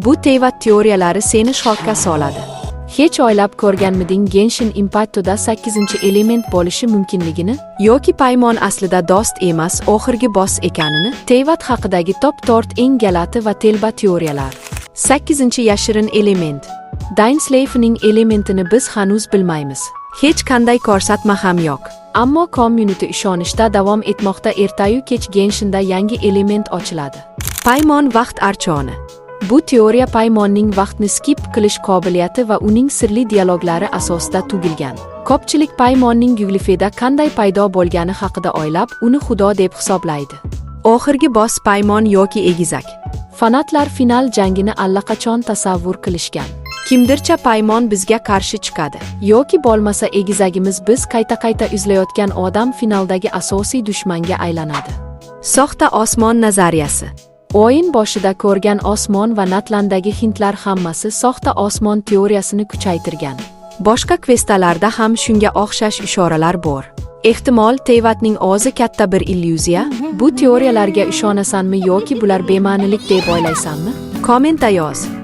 Bu Teyvat teoriyalari seni shokka soladi. Hech o'ylab ko'rganmiding Genshin Impact'da 8-element bo'lishi mumkinligini, yoki paymon aslida dost emas, oxirgi boss ekanini? Teyvat haqidagi top 4 eng galati va telba teoriyalar. 8-yashirin element. Dainslayfning elementini biz hanuz bilmaymiz. Hech qanday ko'rsatma ham yo'q. Ammo community ishonishda davom etmoqda, ertayu kech Genshinda yangi element ochiladi. Paymon vaqt archoni. Bu teoriya paymonning vaqtni skip qilish qobiliyati va uning sirli dialoglari asosida tugilgan. Ko'pchilik paymonning Yuglifeda qanday paydo bo'lgani haqida o'ylab, uni xudo deb hisoblaydi. Oxirgi boss paymon yoki egizak. Fanatlar final jangini allaqachon tasavvur qilishgan. Kimdircha paymon bizga qarshi chiqadi, yoki bo'lmasa egizagimiz biz qayta-qayta izlayotgan odam finaldagi asosiy dushmanga aylanadi. Soxta osmon nazariyasi. O'yin boshida ko'rgan osmon va Natlandagi hintlar hammasi soxta osmon teoriyasini kuchaytirgan. Boshqa questlarda ham shunga o'xshash ishoralar bor. Ehtimol Teyvatning o'zi katta bir illyuziya? Bu teoriyalarga ishonasanmi yoki bular bema'nilik deb o'ylaysanmi? Kommentda yoz.